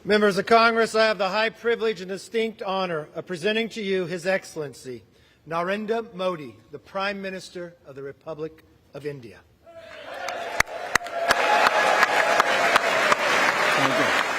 Members of Congress, I have the high privilege and distinct honor of presenting to you His Excellency Narendra Modi, the Prime Minister of the Republic of India. Thank you.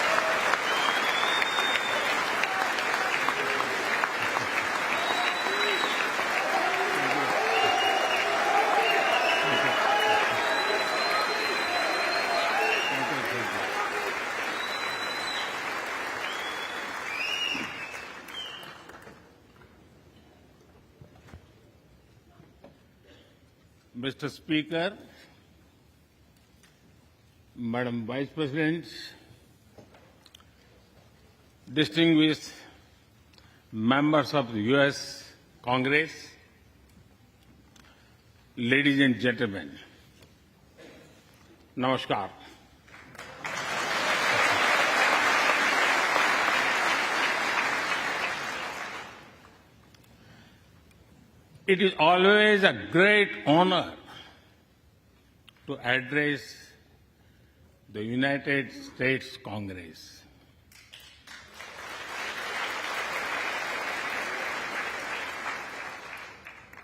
Mr. Speaker, Madam Vice President, distinguished members of the U.S. Congress, ladies and gentlemen, Namaskar. It is always a great honor to address the United States Congress.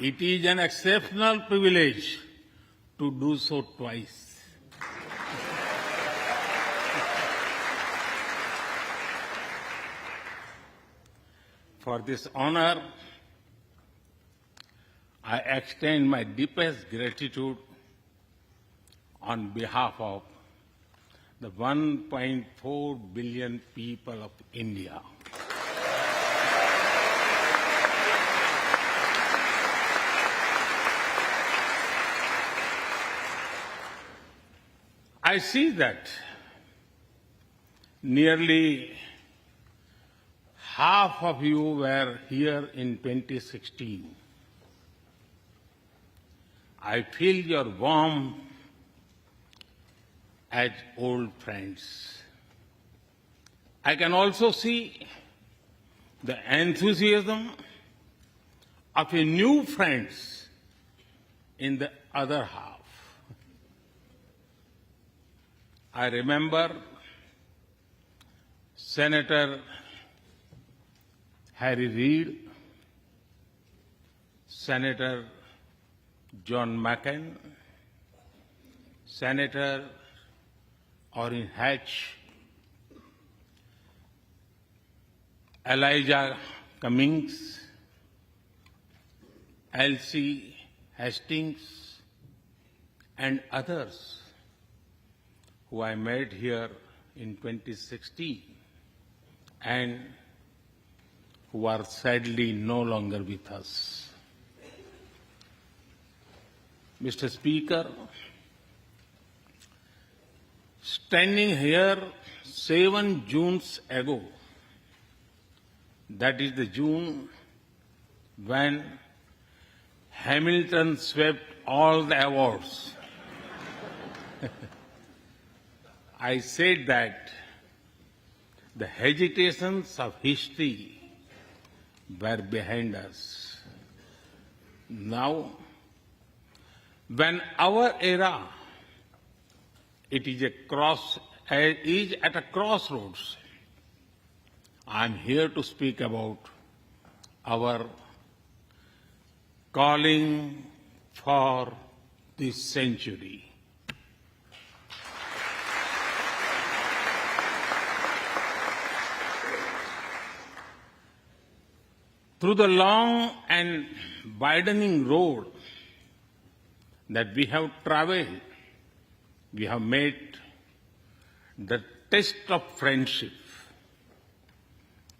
It is an exceptional privilege to do so twice. For this honor, I extend my deepest gratitude on behalf of the 1.4 billion people of India. I see that nearly half of you were here in 2016. I feel your warmth as old friends. I can also see the enthusiasm of your new friends in the other half. I remember Senator Harry Reid, Senator John McCain, Senator Orrin Hatch, Elijah Cummings, Elsie Hastings, and others who I met here in 2016 and who are sadly no longer with us. Mr. Speaker, standing here 7 Junes ago, that is the June when Hamilton swept all the awards, I said that the hesitations of history were behind us. Now, when our era is at a crossroads, I am here to speak about our calling for this century. Through the long and widening road that we have traveled, we have met the test of friendship.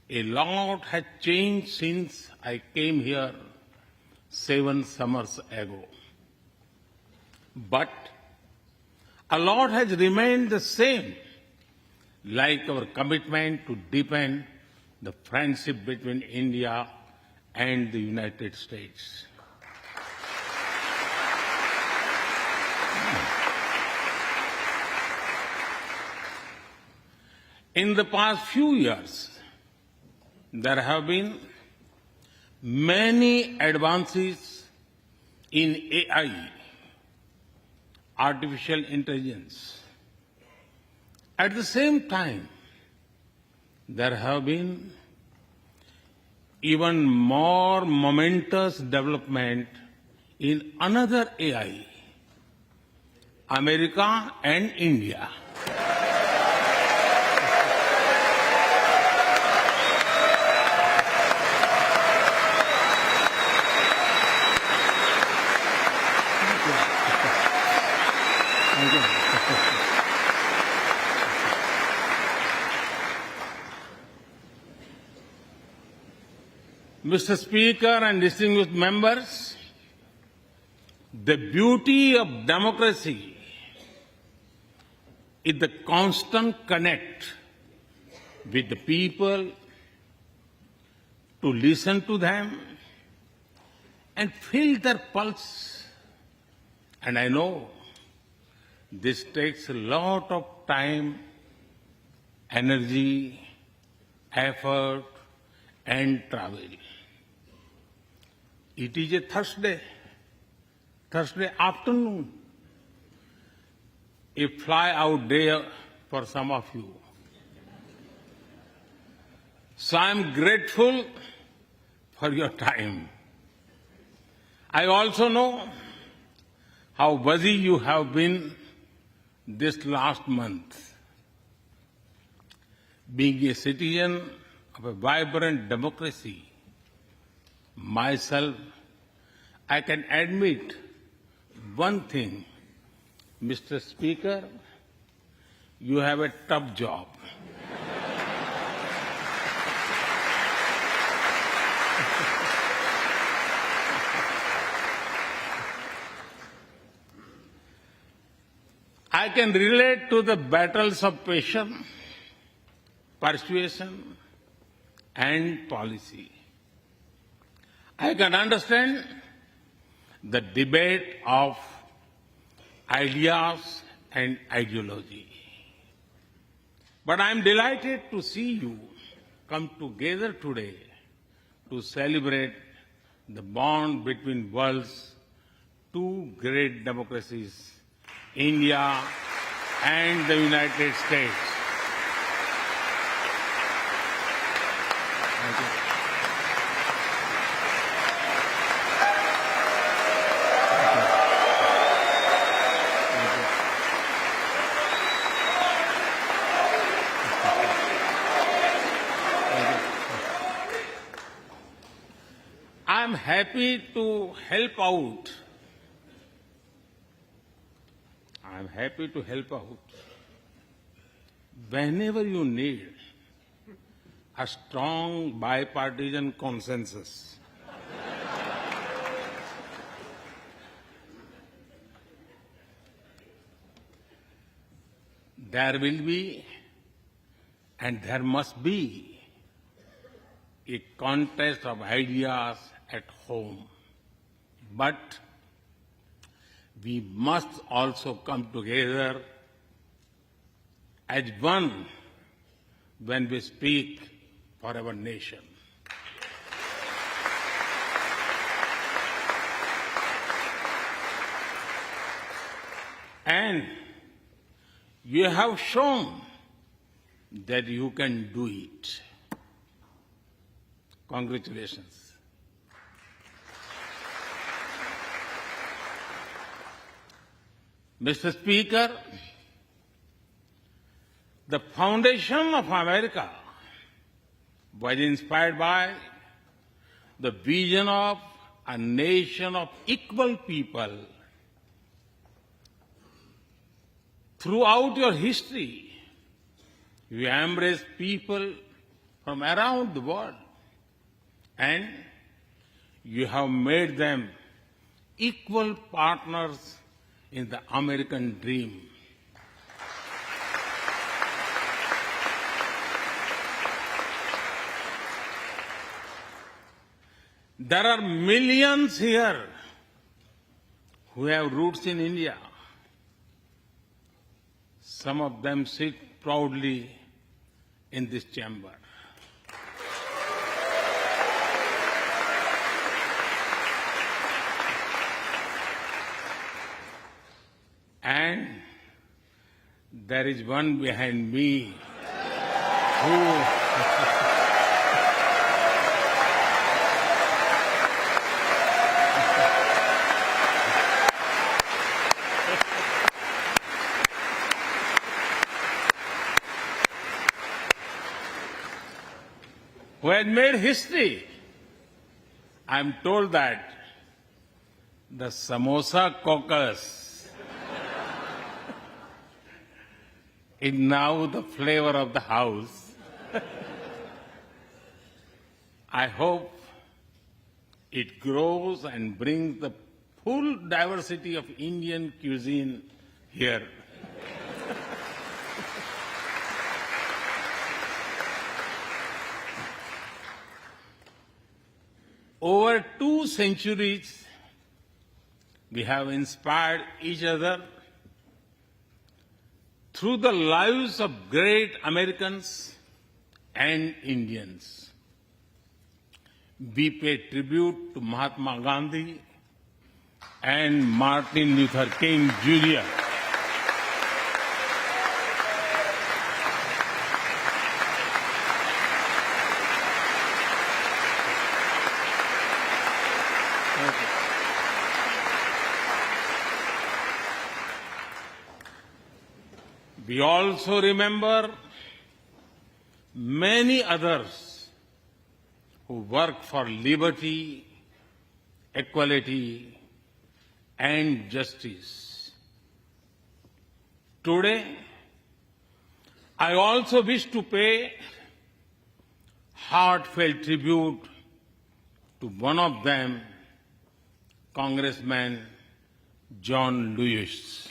A lot has changed since I came here 7 summers ago. But a lot has remained the same, like our commitment to deepen the friendship between India and the United States. In the past few years, there have been many advances in AI, artificial intelligence. At the same time, there have been even more momentous development in another AI, America and India. Mr. Speaker and distinguished members, the beauty of democracy is the constant connect with the people, to listen to them and feel their pulse. And I know this takes a lot of time, energy, effort, and travel. It is a Thursday afternoon, a fly-out day for some of you. So I'm grateful for your time. I also know how busy you have been this last month. Being a citizen of a vibrant democracy, myself, I can admit one thing, Mr. Speaker, you have a tough job. I can relate to the battles of patience, persuasion, and policy. I can understand the debate of ideas and ideology. But I am delighted to see you come together today to celebrate the bond between world's two great democracies, India and the United States. Thank you. I'm happy to help out. I'm happy to help out whenever you need a strong bipartisan consensus. There will be and there must be a contest of ideas at home. But we must also come together as one when we speak for our nation. And you have shown that you can do it. Congratulations. Mr. Speaker, the foundation of America was inspired by the vision of a nation of equal people. Throughout your history, you embraced people from around the world, and you have made them equal partners in the American dream. There are millions here who have roots in India. Some of them sit proudly in this chamber. And there is one behind me. who had made history. I'm told that the Samosa caucus is now the flavor of the house. I hope it grows and brings the full diversity of Indian cuisine here. Over 2 centuries, we have inspired each other through the lives of great Americans and Indians. We pay tribute to Mahatma Gandhi and Martin Luther King Jr. We also remember many others who work for liberty, equality, and justice. Today, I also wish to pay heartfelt tribute to one of them, Congressman John Lewis.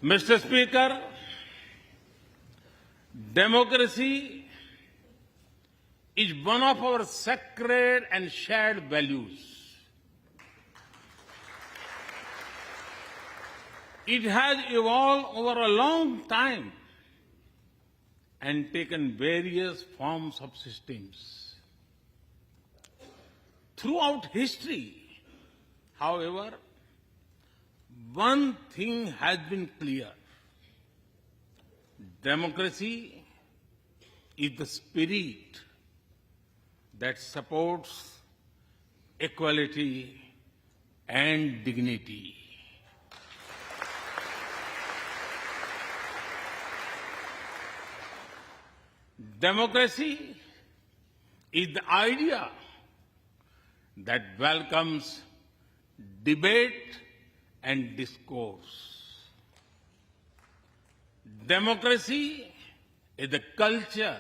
Mr. Speaker, democracy is one of our sacred and shared values. It has evolved over a long time and taken various forms of systems. Throughout history, however, one thing has been clear. Democracy is the spirit that supports equality and dignity. Democracy is the idea that welcomes debate and discourse. Democracy is the culture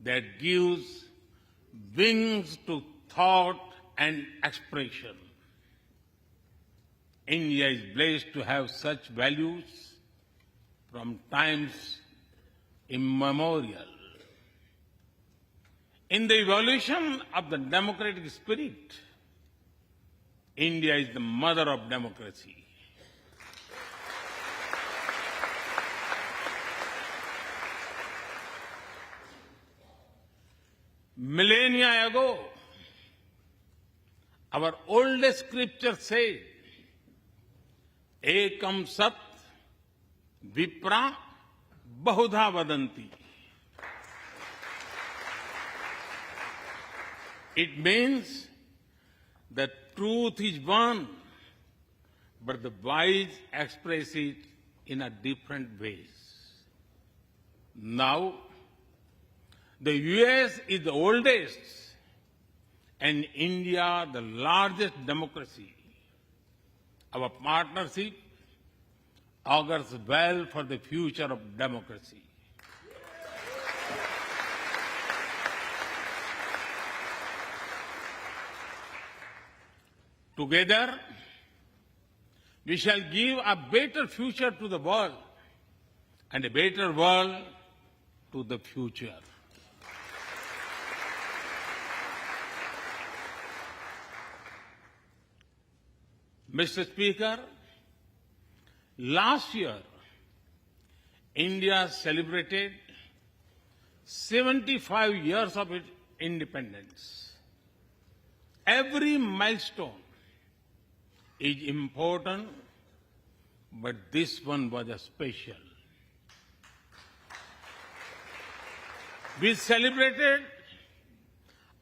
that gives wings to thought and expression. India is blessed to have such values from times immemorial. In the evolution of the democratic spirit, India is the mother of democracy. Millennia ago, our oldest scripture said, Ekam Sat Vipra Bahudha Vadanti. It means that truth is one, but the wise express it in a different ways. Now, the US is the oldest and India the largest democracy. Our partnership augurs well for the future of democracy. Together, we shall give a better future to the world and a better world to the future. Mr. Speaker, last year, India celebrated 75 years of its independence. Every milestone is important, but this one was a special. We celebrated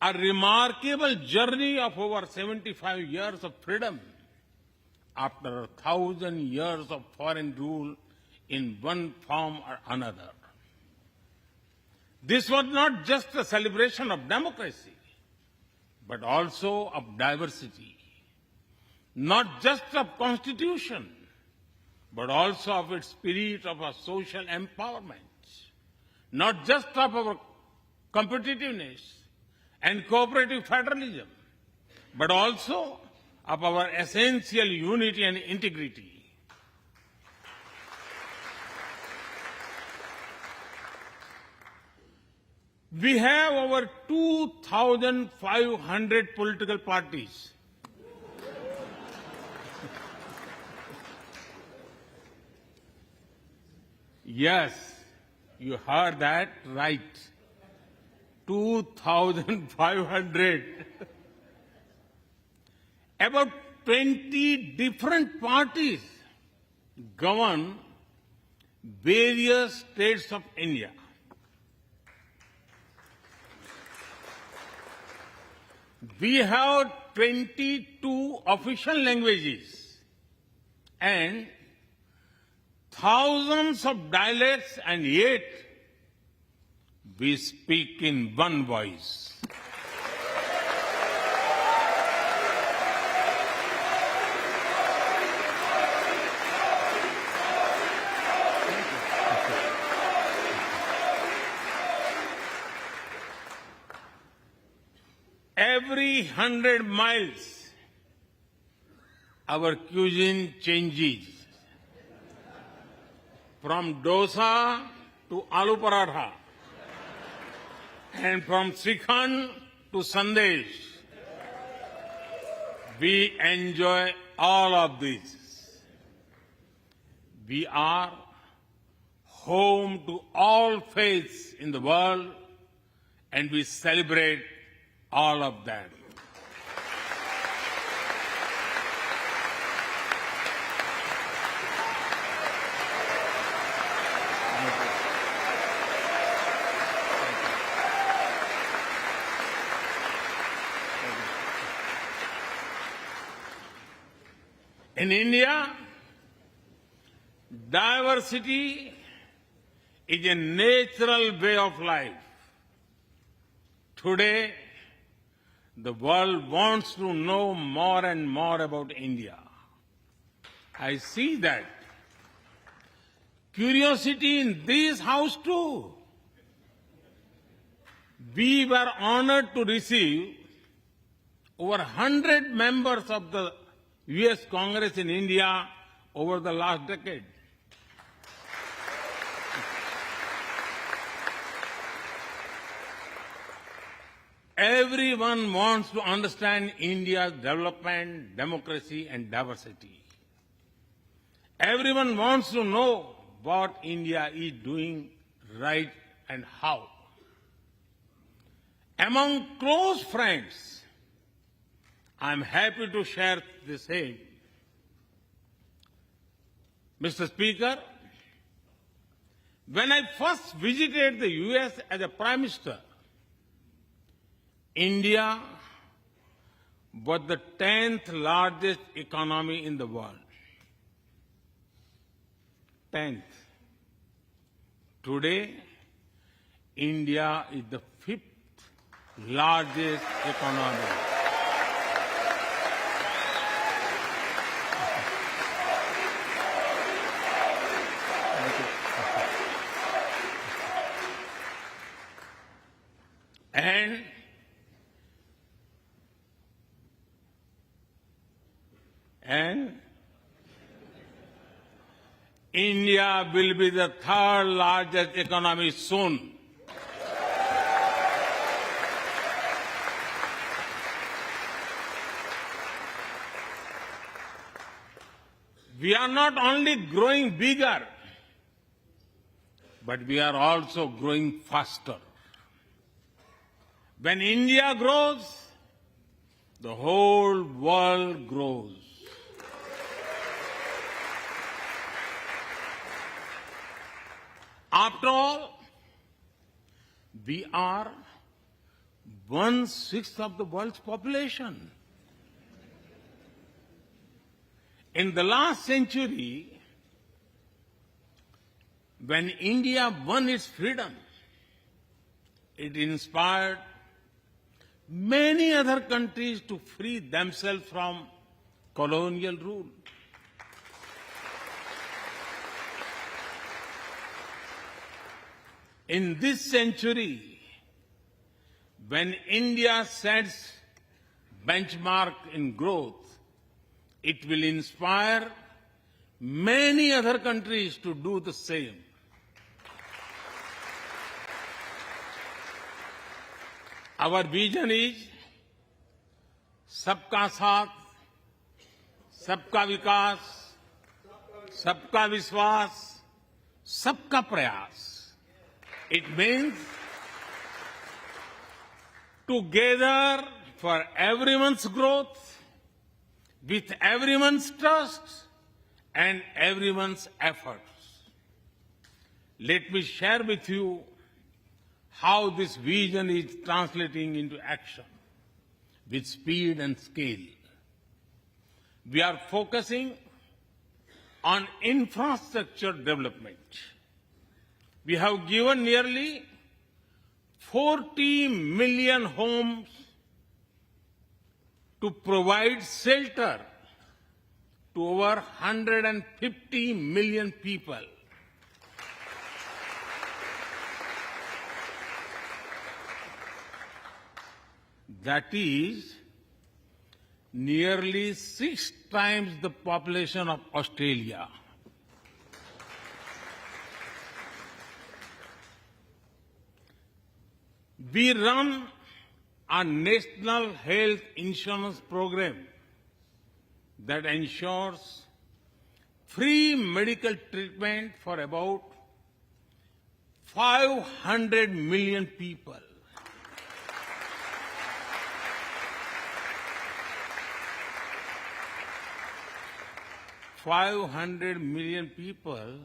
a remarkable journey of over 75 years of freedom after 1,000 years of foreign rule in one form or another. This was not just a celebration of democracy, but also of diversity. Not just of constitution, but also of its spirit of a social empowerment. Not just of our competitiveness and cooperative federalism, but also of our essential unity and integrity. We have over 2,500 political parties. Yes, you heard that right. 2,500. About 20 different parties govern various states of India. We have 22 official languages and thousands of dialects, and yet we speak in one voice. Every 100 miles, our cuisine changes. From dosa to aloo paratha, and from Srikhand to Sandesh. We enjoy all of this. We are home to all faiths in the world, and we celebrate all of them. In India, diversity is a natural way of life. Today, the world wants to know more and more about India. I see that. Curiosity in this house too. We were honored to receive over 100 members of the U.S. Congress in India over the last decade. Everyone wants to understand India's development, democracy, and diversity. Everyone wants to know what India is doing right and how. Among close friends, I'm happy to share the same. Mr. Speaker, when I first visited the U.S. as a Prime Minister, India was the 10th largest economy in the world. 10th. Today, India is the 5th largest economy. And India will be the 3rd largest economy soon. We are not only growing bigger, but we are also growing faster. When India grows, the whole world grows. After all, we are 1/6 of the world's population. In the last century, when India won its freedom, it inspired many other countries to free themselves from colonial rule. In this century, when India sets benchmark in growth, it will inspire many other countries to do the same. Our vision is सबका साथ, सबका विकास, सबका विश्वास, सबका प्रयास. It means together for everyone's growth, with everyone's trust and everyone's efforts. Let me share with you how this vision is translating into action with speed and scale. We are focusing on infrastructure development. We have given nearly 40 million homes to provide shelter to over 150 million people. That is nearly 6 times the population of Australia. We run a national health insurance program that ensures free medical treatment for about 500 million people. $500 million people,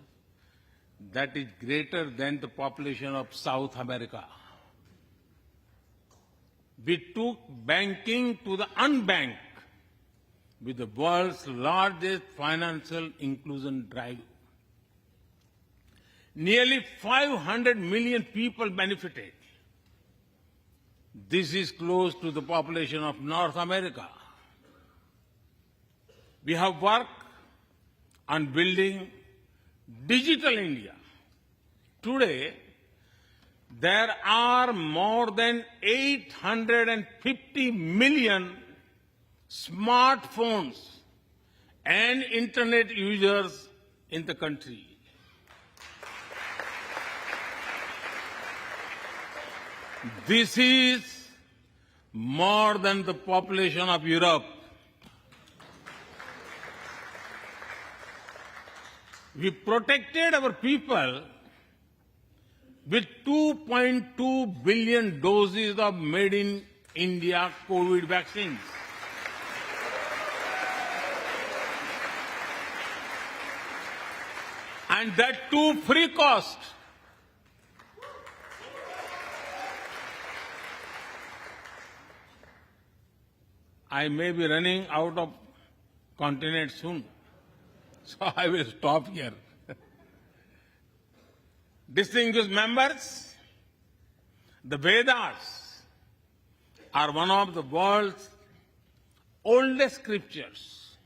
that is greater than the population of South America. We took banking to the unbanked with the world's largest financial inclusion drive. Nearly 500 million people benefited. This is close to the population of North America. We have worked on building digital India. Today, there are more than 850 million smartphones and internet users in the country. This is more than the population of Europe. We protected our people with 2.2 billion doses of made in India COVID vaccines. And that too free cost. I may be running out of continent soon, so I will stop here. Distinguished members, the Vedas are one of the world's oldest scriptures.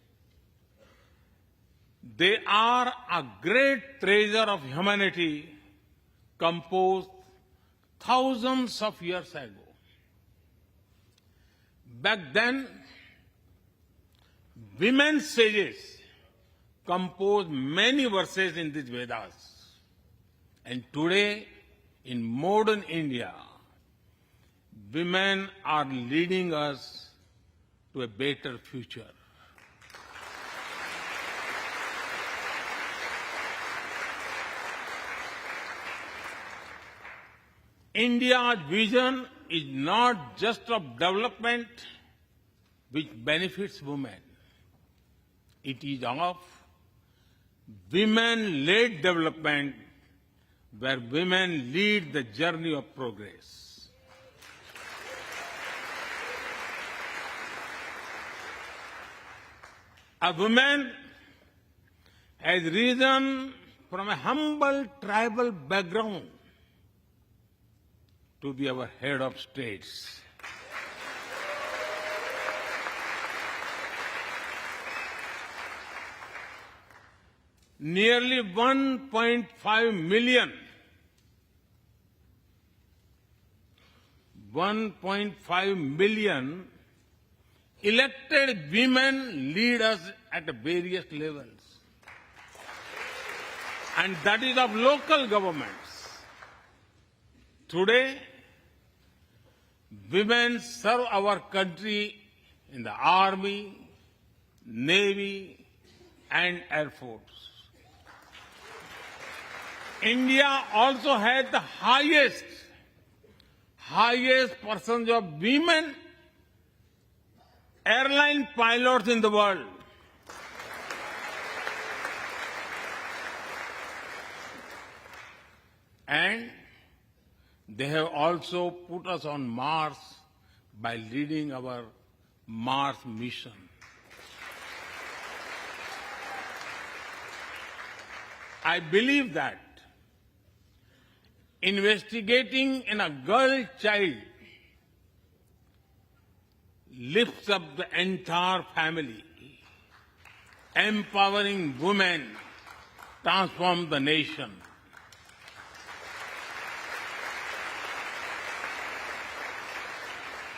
They are a great treasure of humanity composed thousands of years ago. Back then, women sages composed many verses in these Vedas. And today, in modern India, women are leading us to a better future. India's vision is not just of development which benefits women. It is of women-led development where women lead the journey of progress. A woman has risen from a humble tribal background to be our head of states. Nearly 1.5 million elected women lead us at various levels. And that is of local governments. Today, women serve our country in the Army, Navy, and Air Force. India also has the highest percentage of women airline pilots in the world. And they have also put us on Mars by leading our Mars mission. I believe that investigating in a girl child lifts up the entire family. Empowering women transforms the nation.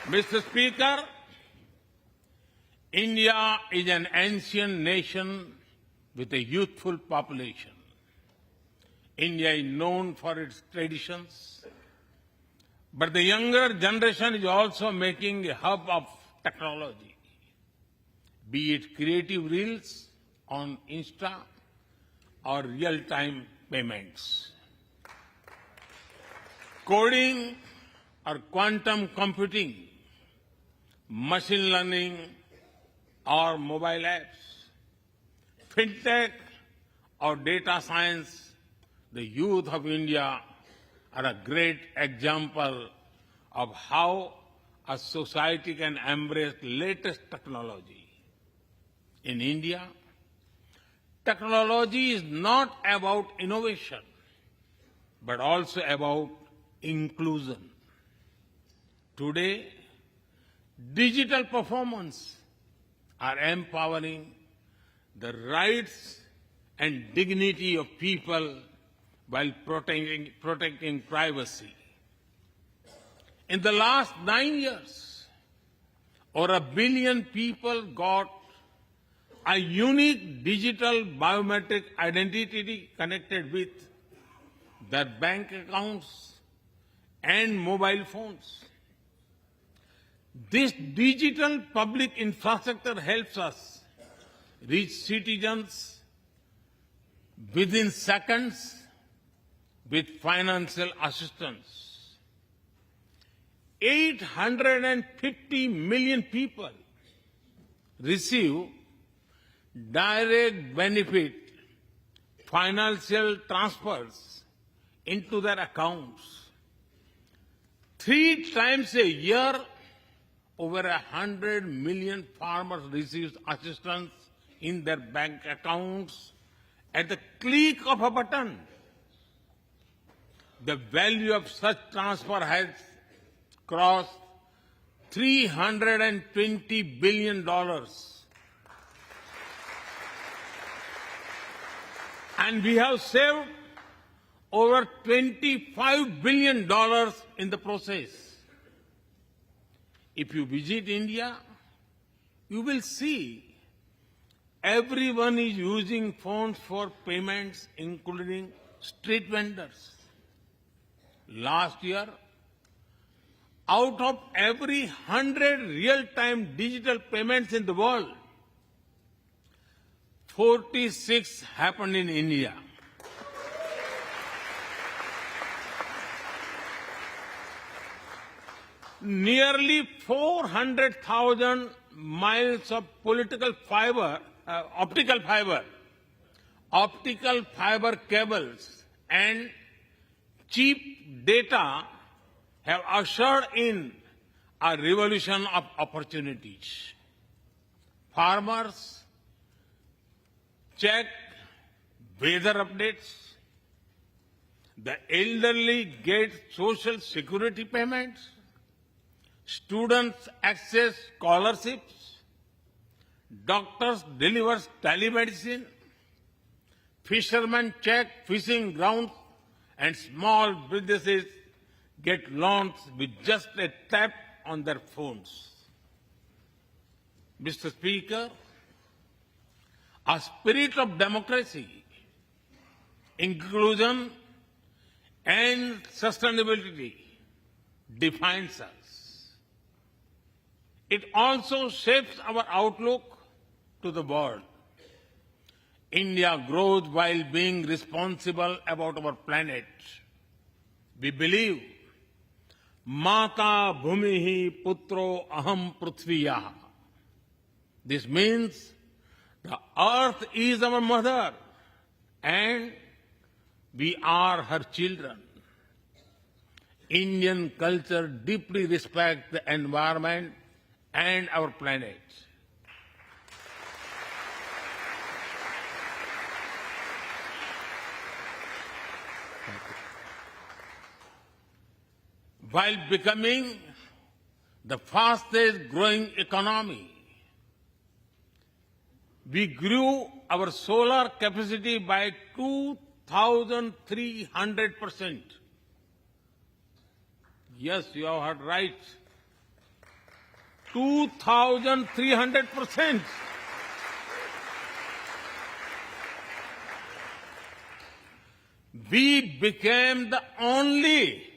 Mr. Speaker, India is an ancient nation with a youthful population. India is known for its traditions, but the younger generation is also making a hub of technology, be it creative reels on Insta or real-time payments. Coding or quantum computing, machine learning or mobile apps, fintech or data science, the youth of India are a great example of how a society can embrace latest technology. In India, technology is not about innovation, but also about inclusion. Today, digital performance are empowering the rights and dignity of people while protecting privacy. In the last 9 years, over 1 billion people got a unique digital biometric identity connected with their bank accounts and mobile phones. This digital public infrastructure helps us reach citizens within seconds with financial assistance. 850 million people receive direct benefit financial transfers into their accounts. 3 times a year, over 100 million farmers receive assistance in their bank accounts at the click of a button. The value of such transfer has crossed $320 billion. And we have saved over $25 billion in the process. If you visit India, you will see everyone is using phones for payments, including street vendors. Last year, out of every 100 real-time digital payments in the world, 46 happened in India. nearly 400,000 miles of optical fiber cables, and cheap data have ushered in a revolution of opportunities. Farmers check weather updates. The elderly get social security payments. Students access scholarships. Doctors deliver telemedicine. Fishermen check fishing grounds, and small businesses get loans with just a tap on their phones. Mr. Speaker, a spirit of democracy, inclusion, and sustainability defines us. It also shapes our outlook to the world. India grows while being responsible about our planet. We believe, Mata Bhumihi Putro Aham Prithviya. This means the earth is our mother and we are her children. Indian culture deeply respects the environment and our planet. While becoming the fastest growing economy, we grew our solar capacity by 2,300%. Yes, you have heard right. 2,300%. We became the only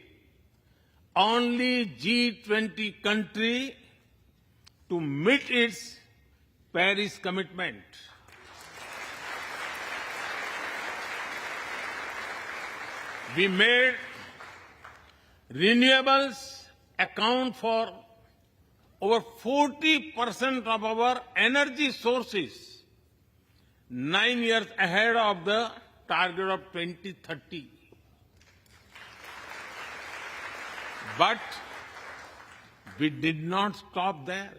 G20 country to meet its Paris commitment. We made renewables account for over 40% of our energy sources, 9 years ahead of the target of 2030. But we did not stop there.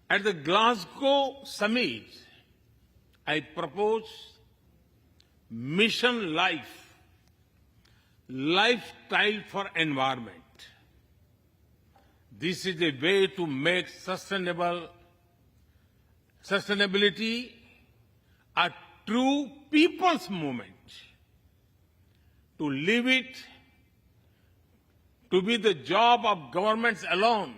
At the Glasgow summit, I proposed Mission Life, lifestyle for environment. This is a way to make sustainability a true people's movement. To live it, to be the job of governments alone.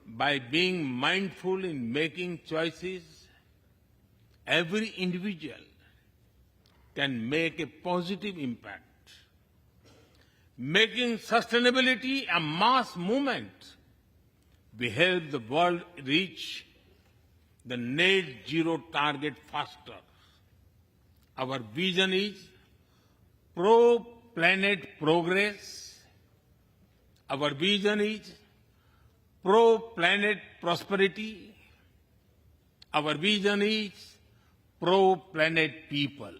By being mindful in making choices, every individual can make a positive impact. Making sustainability a mass movement, we help the world reach the net zero target faster. Our vision is pro-planet progress. Our vision is pro-planet prosperity. Our vision is pro-planet people.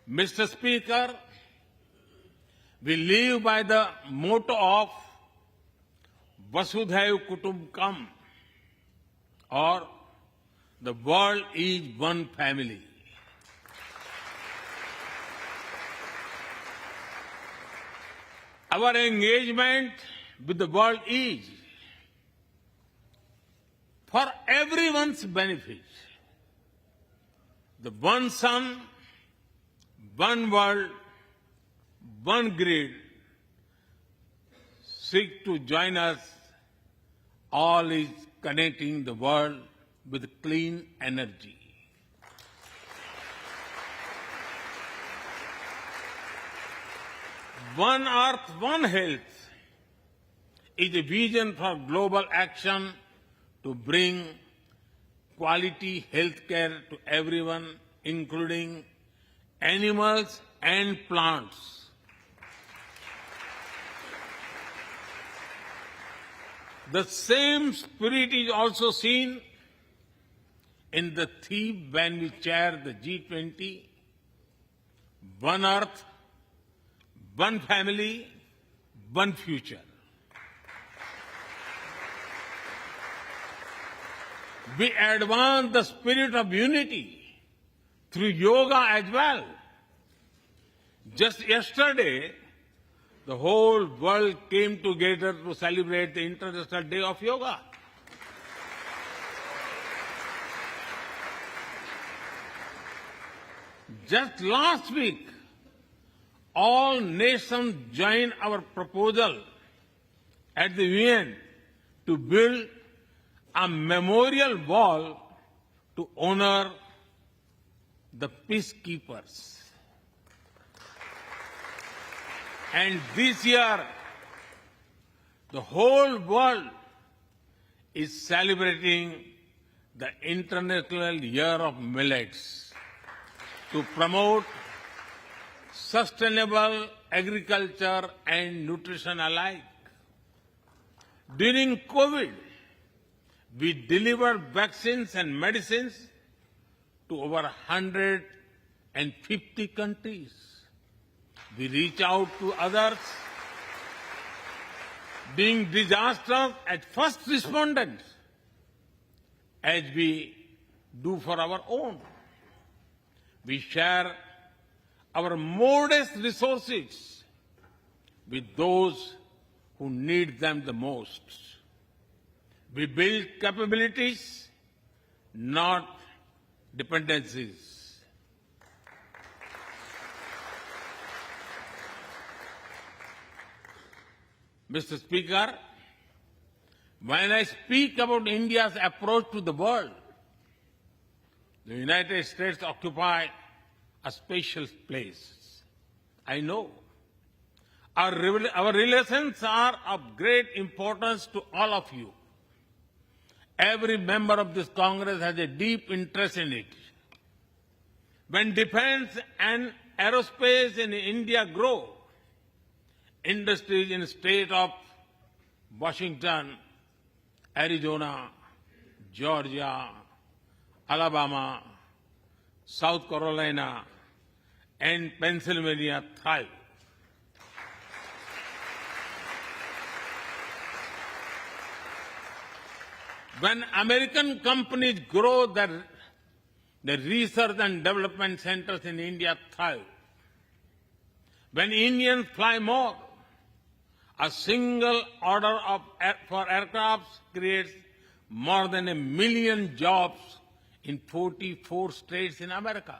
Mr. Speaker, we live by the motto of Vasudhaiv Kutumbakam, or the world is one family. Our engagement with the world is for everyone's benefit. The one sun, one world, one grid seek to join us. All is connecting the world with clean energy. One Earth, One Health is a vision for global action to bring quality health care to everyone, including animals and plants. The same spirit is also seen in the theme when we chair the G20, One Earth, One Family, One Future. We advance the spirit of unity through yoga as well. Just yesterday, the whole world came together to celebrate the International Day of Yoga. Just last week, all nations joined our proposal at the UN to build a memorial wall to honor the peacekeepers. And this year, the whole world is celebrating the International Year of Millets to promote sustainable agriculture and nutrition alike. During COVID, we delivered vaccines and medicines to over 150 countries. We reach out to others, being disasters as first responders, as we do for our own. We share our modest resources with those who need them the most. We build capabilities, not dependencies. Mr. Speaker, when I speak about India's approach to the world, the United States occupy a special place. I know. Our relations are of great importance to all of you. Every member of this Congress has a deep interest in it. When defense and aerospace in India grow, industries in the state of Washington, Arizona, Georgia, Alabama, South Carolina, and Pennsylvania thrive. When American companies grow, the research and development centers in India thrive. When Indians fly more, a single order for aircrafts creates more than 1 million jobs in 44 states in America.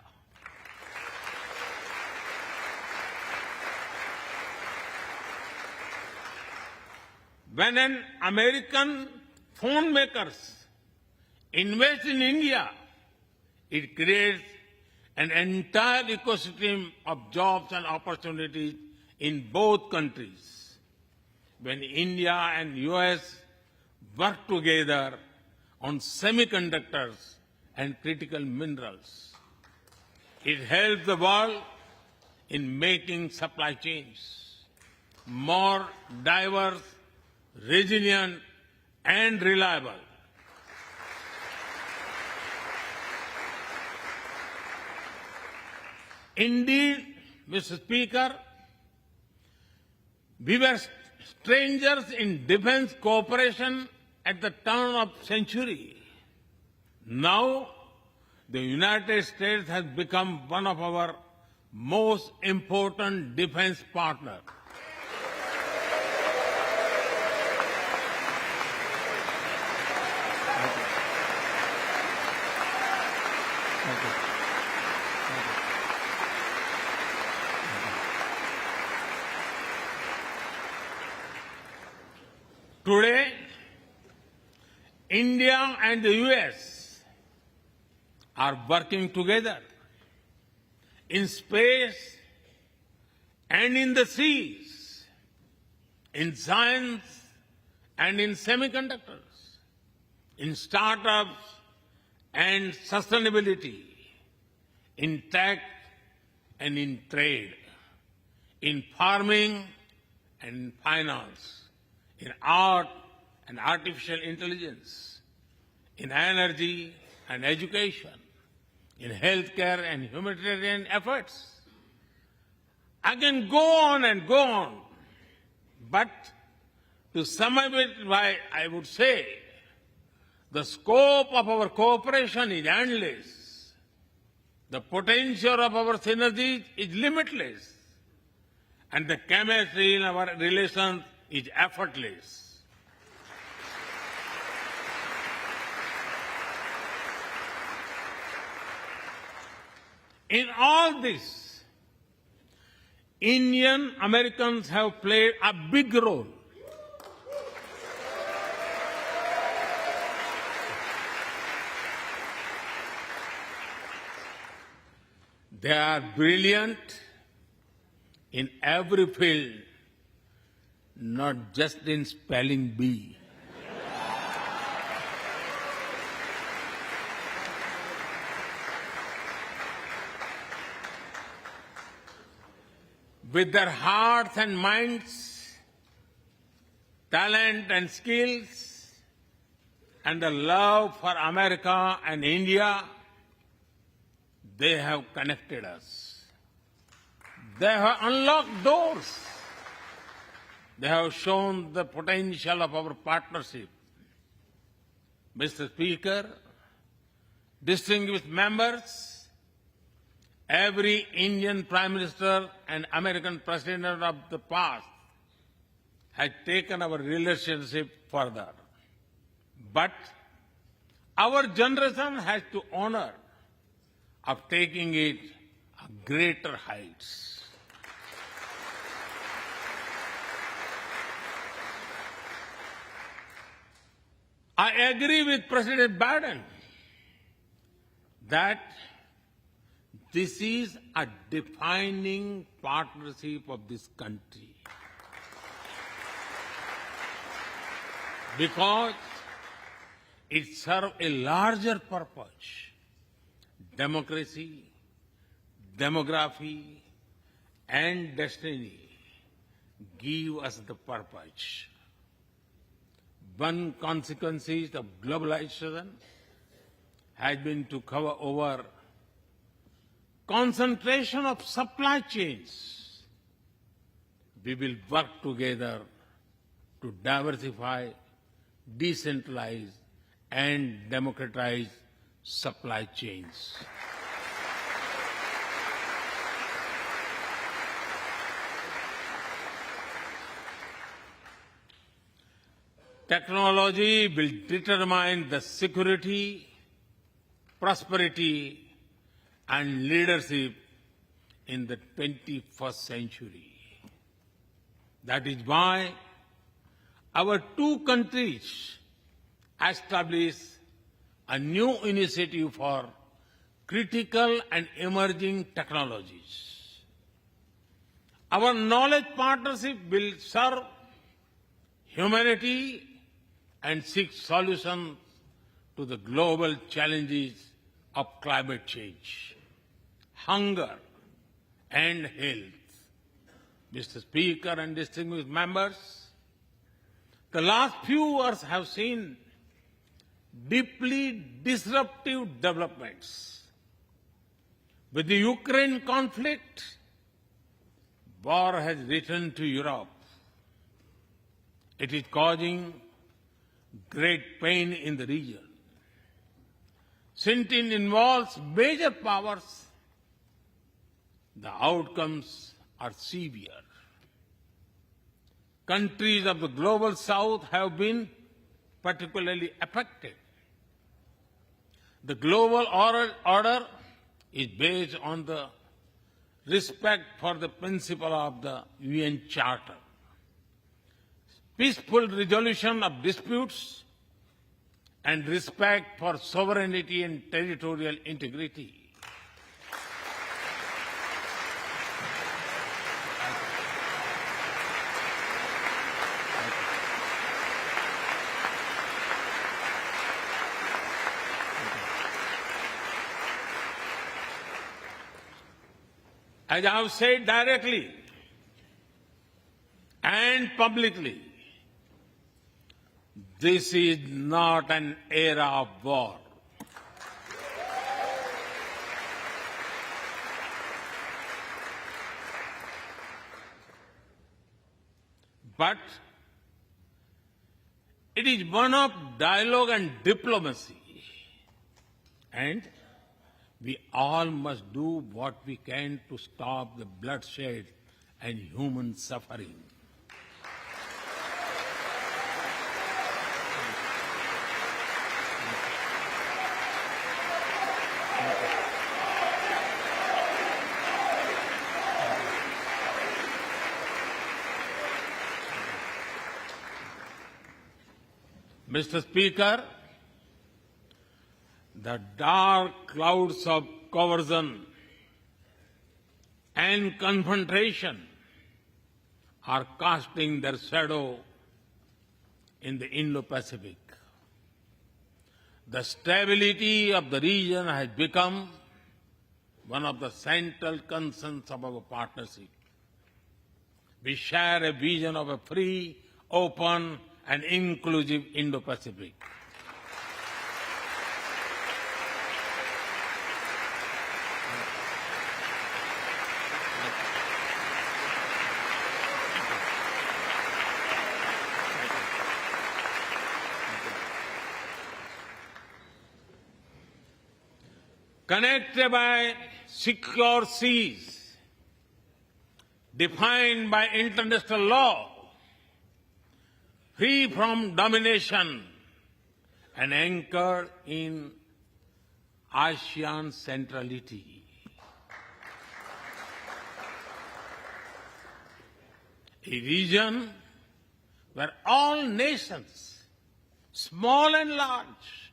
When an American phone makers invest in India, it creates an entire ecosystem of jobs and opportunities in both countries. When India and US work together on semiconductors and critical minerals, it helps the world in making supply chains more diverse, resilient, and reliable. Indeed, Mr. Speaker, we were strangers in defense cooperation at the turn of the century. Now, the United States has become one of our most important defense partners. Today, India and the US are working together in space and in the seas, in science and in semiconductors, in startups and sustainability, in tech and in trade, in farming and finance, in art and artificial intelligence, in energy and education, in healthcare and humanitarian efforts. I can go on and go on, but to sum up it, I would say the scope of our cooperation is endless. The potential of our synergies is limitless. And the chemistry in our relations is effortless. In all this, Indian Americans have played a big role. They are brilliant in every field, not just in spelling bee. With their hearts and minds, talent and skills, and the love for America and India, they have connected us. They have unlocked doors. They have shown the potential of our partnership. Mr. Speaker, distinguished members, every Indian Prime Minister and American President of the past has taken our relationship further. But our generation has to honor of taking it to greater heights. I agree with President Biden that this is a defining partnership of this country, because it serves a larger purpose: democracy, demography, and destiny give us the purpose. One consequence of globalization has been to cover over concentration of supply chains. We will work together to diversify, decentralize, and democratize supply chains. Technology will determine the security, prosperity, and leadership in the 21st century. That is why our two countries established a new initiative for critical and emerging technologies. Our knowledge partnership will serve humanity and seek solutions to the global challenges of climate change, hunger, and health. Mr. Speaker and distinguished members, the last few years have seen deeply disruptive developments. With the Ukraine conflict, war has returned to Europe. It is causing great pain in the region. Since it involves major powers, the outcomes are severe. Countries of the global south have been particularly affected. The global order is based on the respect for the principle of the UN Charter, peaceful resolution of disputes, and respect for sovereignty and territorial integrity. As I have said directly and publicly, this is not an era of war. But it is one of dialogue and diplomacy. And we all must do what we can to stop the bloodshed and human suffering. Mr. Speaker, the dark clouds of coercion and confrontation are casting their shadow in the Indo-Pacific. The stability of the region has become one of the central concerns of our partnership. We share a vision of a free, open, and inclusive Indo-Pacific. Connected by secure seas, defined by international law, free from domination, and anchored in ASEAN centrality. A region where all nations, small and large,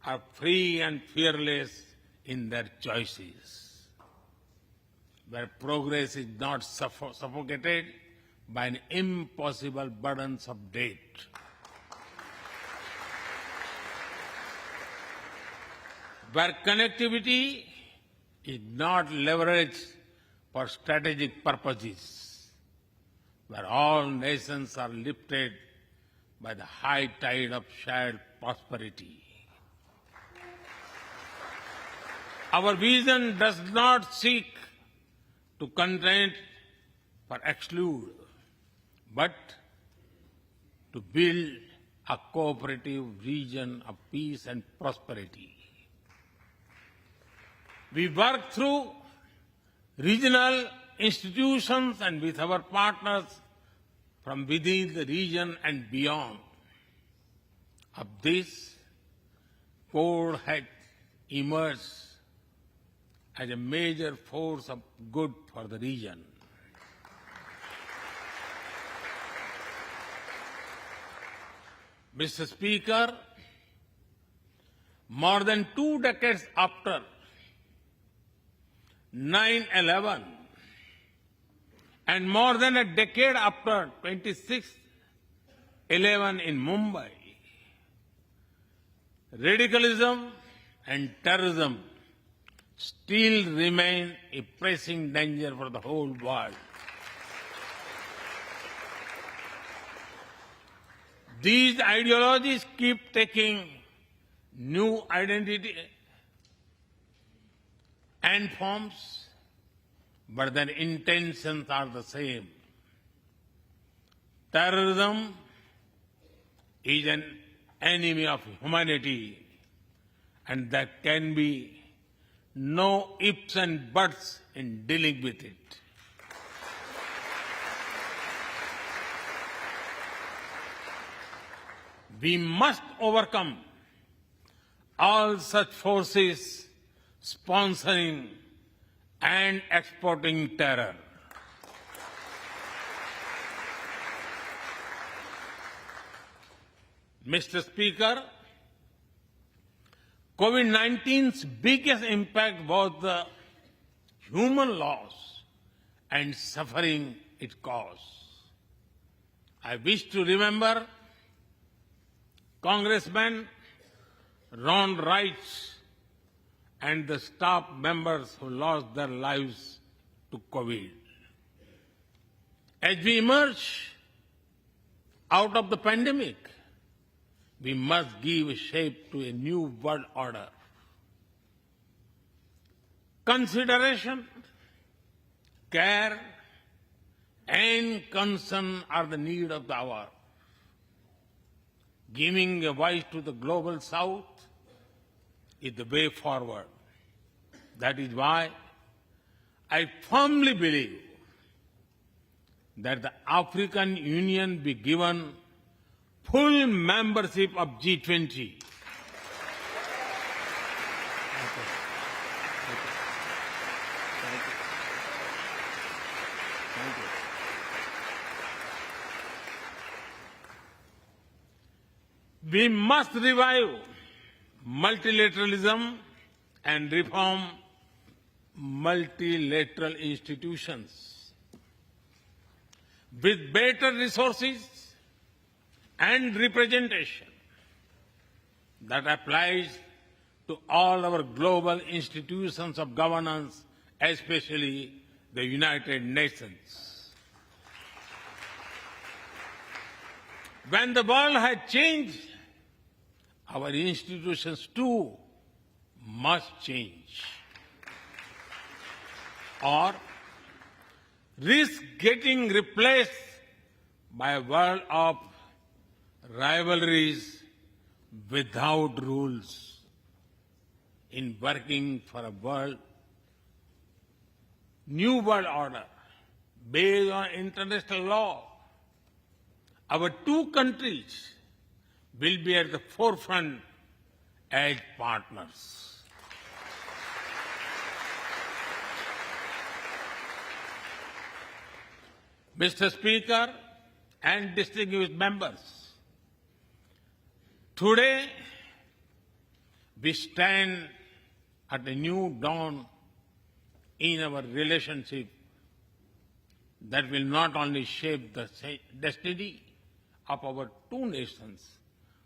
are free and fearless in their choices, where progress is not suffocated by an impossible burdens of debt. Where connectivity is not leveraged for strategic purposes, where all nations are lifted by the high tide of shared prosperity. Our vision does not seek to contain or exclude, but to build a cooperative region of peace and prosperity. We work through regional institutions and with our partners from within the region and beyond. Of this, Quad has emerged as a major force of good for the region. Mr. Speaker, more than 2 decades after 9/11 and more than a decade after 26/11 in Mumbai, radicalism and terrorism still remain a pressing danger for the whole world. These ideologies keep taking new identity and forms, but their intentions are the same. Terrorism is an enemy of humanity, and there can be no ifs and buts in dealing with it. We must overcome all such forces sponsoring and exporting terror. Mr. Speaker, COVID-19's biggest impact was the human loss and suffering it caused. I wish to remember Congressman Ron Wright and the staff members who lost their lives to COVID. As we emerge out of the pandemic, we must give shape to a new world order. Consideration, care, and concern are the need of the hour. Giving a voice to the global south is the way forward. That is why I firmly believe that the African Union be given full membership of G20. We must revive multilateralism and reform multilateral institutions. With better resources and representation that applies to all our global institutions of governance, especially the United Nations. When the world has changed, our institutions too must change, or risk getting replaced by a world of rivalries without rules. In working for a new world order based on international law, our two countries will be at the forefront as partners. Mr. Speaker and distinguished members, today we stand at a new dawn in our relationship that will not only shape the destiny of our two nations,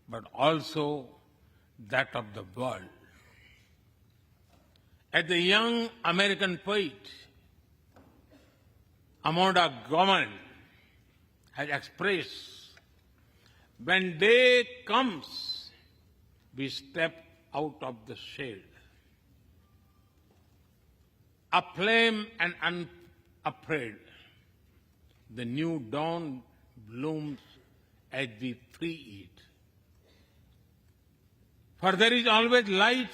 but also that of the world. As the young American poet Amanda Gorman has expressed, when day comes, we step out of the shade. Aflame and unafraid, the new dawn blooms as we free it. For there is always light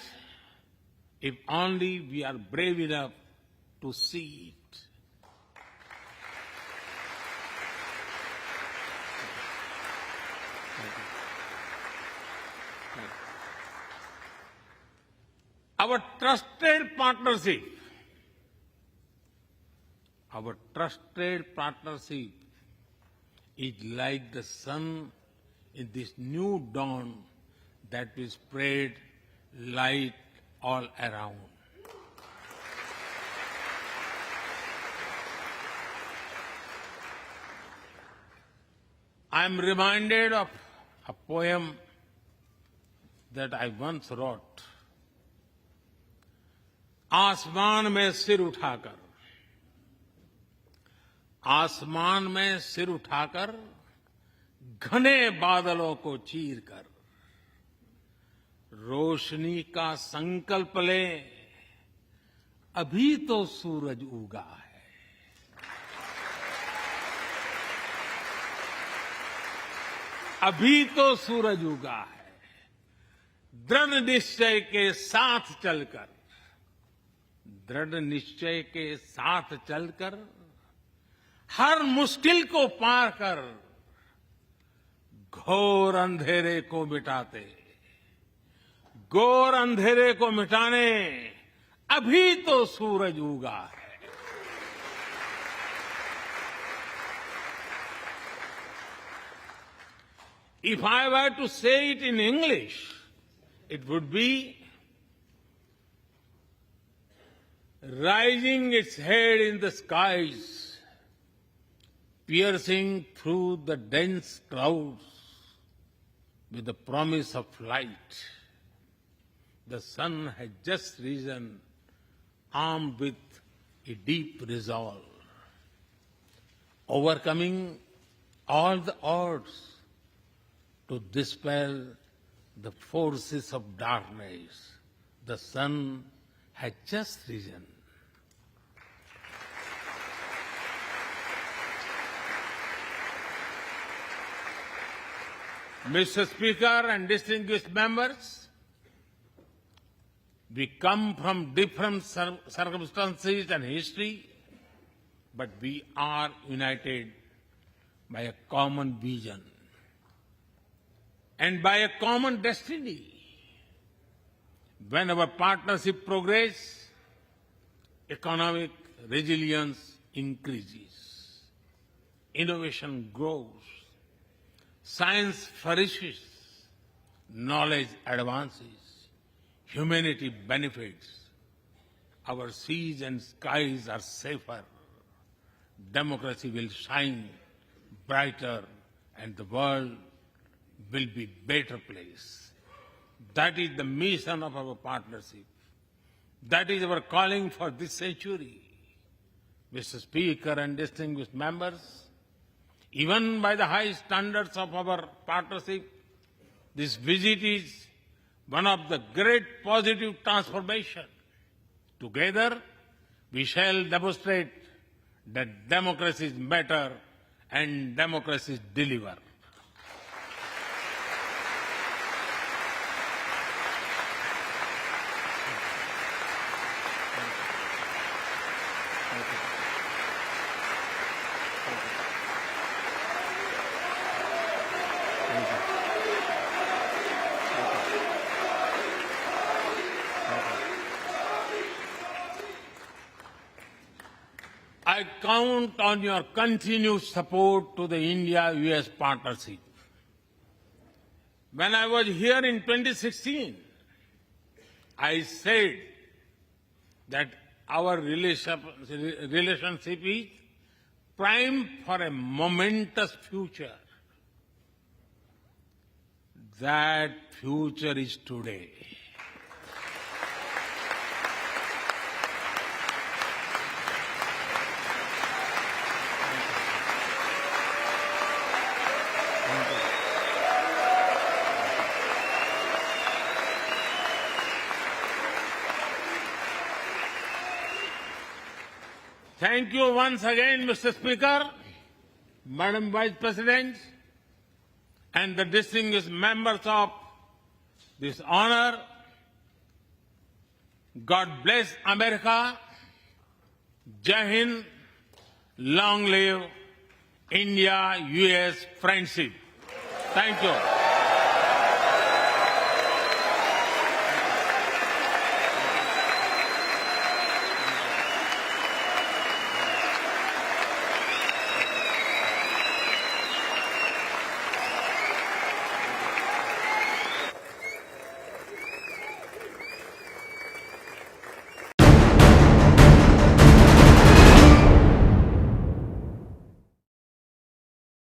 if only we are brave enough to see it. Our trusted partnership is like the sun in this new dawn that will spread light all around. I am reminded of a poem that I once wrote. आसमान में सिर उठाकर घने बादलों को चीरकर रोशनी का संकल्प ले, अभी तो सूरज उगा है। अभी तो सूरज उगा है। दृढ़ निश्चय के साथ चलकर हर मुश्किल को पार कर घोर अंधेरे को मिटाने अभी तो सूरज उगा है। If I were to say it in English, it would be rising its head in the skies, piercing through the dense clouds with the promise of light. The sun has just risen, armed with a deep resolve, overcoming all the odds to dispel the forces of darkness. The sun had just risen. Mr. Speaker and distinguished members, we come from different circumstances and history, but we are united by a common vision and by a common destiny. When our partnership progresses, economic resilience increases, innovation grows, science flourishes, knowledge advances, humanity benefits, our seas and skies are safer, democracy will shine brighter, and the world will be a better place. That is the mission of our partnership. That is our calling for this century. Mr. Speaker and distinguished members, even by the high standards of our partnership, this visit is one of the great positive transformation. Together, we shall demonstrate that democracies matter and democracies deliver. I count on your continued support to the India-US partnership. When I was here in 2016, I said that our relationship is primed for a momentous future. That future is today. Thank you once again, Mr. Speaker, Madam Vice President, and the distinguished members of this honor. God bless America. Jai Hind. Long live India-US friendship. Thank you.